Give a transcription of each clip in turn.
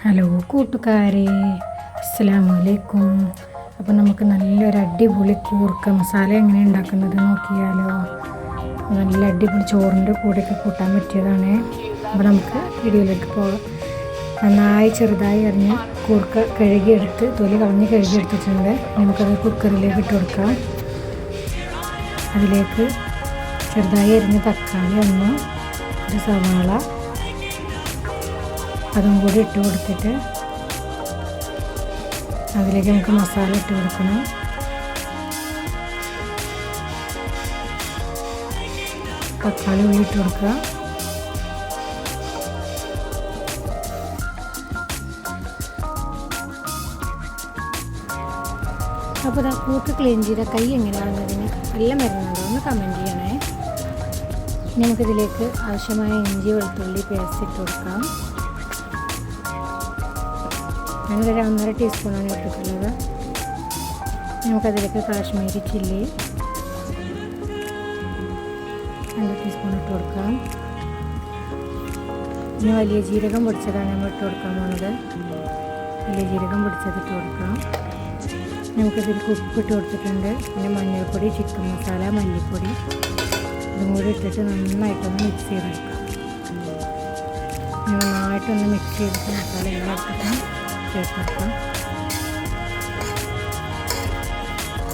Hello കൂട്ടുകാരെ, അസ്സലാമലൈക്കും. അപ്പോൾ നമുക്ക് നല്ലൊരു അടിപൊളി കൂർക്ക മസാല എങ്ങനെ ഉണ്ടാക്കുന്നത് നോക്കിയാലോ. നല്ല അടിപൊളി ചോറിൻ്റെ കൂടെയൊക്കെ കൂട്ടാൻ പറ്റിയതാണ്. അപ്പോൾ നമുക്ക് വീഡിയോയിലേക്ക് പോകാം. നന്നായി ചെറുതായി അരിഞ്ഞ് കൂർക്ക കഴുകിയെടുത്ത് തൊലി കളഞ്ഞ് കഴുകിയെടുത്തിട്ടുണ്ട്. നമുക്കത് കുക്കറിലേക്ക് ഇട്ട് കൊടുക്കാം. അതിലേക്ക് ചെറുതായി അരിഞ്ഞ് തക്കാളി ഒരു സവാള അതും കൂടി ഇട്ട് കൊടുത്തിട്ട് അതിലേക്ക് നമുക്ക് മസാല ഇട്ട് കൊടുക്കണം. തക്കാളി ഉള്ളി ഇട്ട് കൊടുക്കുക. അപ്പോൾ കൂട്ട് ക്ലീൻ ചെയ്ത കൈ എങ്ങനെയാണെന്നതിന് നല്ല മരുന്നുണ്ടോ എന്ന് കമൻറ്റ് ചെയ്യണേ. നമുക്കിതിലേക്ക് ആവശ്യമായ ഇഞ്ചി വെളുത്തുള്ളി പേസ്റ്റ് ഇട്ട് കൊടുക്കാം. ഞാനൊരു 1.5 ടീസ്പൂണാണ് ഇട്ടിട്ടുള്ളത്. നമുക്കതിലേക്ക് കാശ്മീരി ചില്ലി 2 ടീസ്പൂൺ ഇട്ട് കൊടുക്കാം. പിന്നെ വലിയ ജീരകം പൊടിച്ചതാണ് നമ്മൾ ഇട്ട് കൊടുക്കാൻ പോകുന്നത്. വലിയ ജീരകം പൊടിച്ചത് ഇട്ട് കൊടുക്കാം. നമുക്കതിലേക്ക് ഉപ്പിട്ട് കൊടുത്തിട്ടുണ്ട്. പിന്നെ മഞ്ഞൾപ്പൊടി, ചിക്കൻ മസാല, മല്ലിപ്പൊടി ഇതും കൂടി ഇട്ടിട്ട് നന്നായിട്ടൊന്ന് മിക്സ് ചെയ്തെടുക്കാം. നന്നായിട്ടൊന്ന് മിക്സ് ചെയ്തിട്ട് മസാല എല്ലാം ഇട്ടിട്ട് ചേർത്തെടുക്കാം.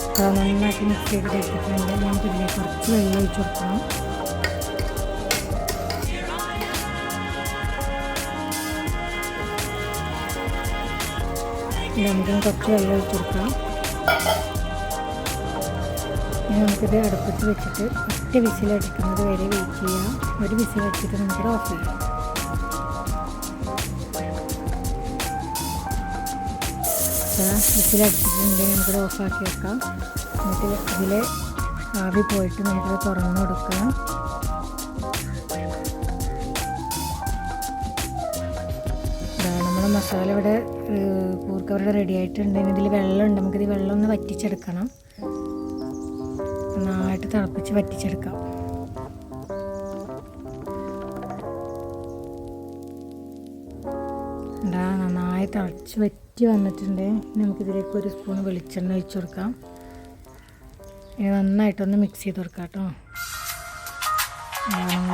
അപ്പോൾ നന്നായിട്ട് മിക്സ് ചെയ്ത് എടുത്തിട്ടുണ്ട്. നമുക്കിതിലേക്ക് കുറച്ച് വെള്ളം ഒഴിച്ച് കൊടുക്കണം. നമുക്കിന് കുറച്ച് വെള്ളം ഒഴിച്ച് കൊടുക്കാം. ഇനി നമുക്കിത് അടുപ്പത്ത് വെച്ചിട്ട് ഒറ്റ വിസിലടിക്കുന്നത് വരെ വെയിറ്റ് ചെയ്യാം. ഒരു വിസിലടിച്ചിട്ട് നമുക്കിത് ഓഫ് ചെയ്യാം. വിസിലടിച്ചിട്ടുണ്ടെങ്കിൽ നമുക്കത് ഓഫാക്കി വെക്കാം. എന്നിട്ട് ഇതിൽ ആവി പോയിട്ട് നമുക്കത് തുറന്നു കൊടുക്കാം. നമ്മുടെ മസാല ഇവിടെ കൂർക്ക ഇവിടെ റെഡി ആയിട്ടുണ്ട്. ഇതിൽ വെള്ളമുണ്ട്. നമുക്കിത് വെള്ളം ഒന്ന് വറ്റിച്ചെടുക്കണം. നന്നായിട്ട് തിളപ്പിച്ച് വറ്റിച്ചെടുക്കാം. നന്നായി തിളച്ച് വറ്റി വന്നിട്ടുണ്ട്. നമുക്കിതിലേക്ക് 1 സ്പൂൺ വെളിച്ചെണ്ണ ഒഴിച്ച് കൊടുക്കാം. ഇനി നന്നായിട്ടൊന്ന് മിക്സ് ചെയ്ത് കൊടുക്കാം കേട്ടോ.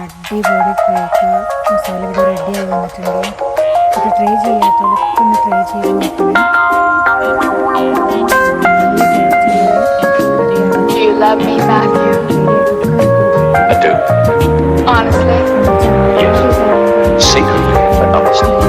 അടിപൊളി കൂർക്ക മസാല ഇവിടെ റെഡിയായി വന്നിട്ടുണ്ട്. ഇത് ട്രൈ ചെയ്യാത്തവരൊക്കെ ഒന്ന് ട്രൈ ചെയ്ത് നോക്കണം. Do you love me, Matthew? I do. Honestly? Yes. Secretly, but honestly.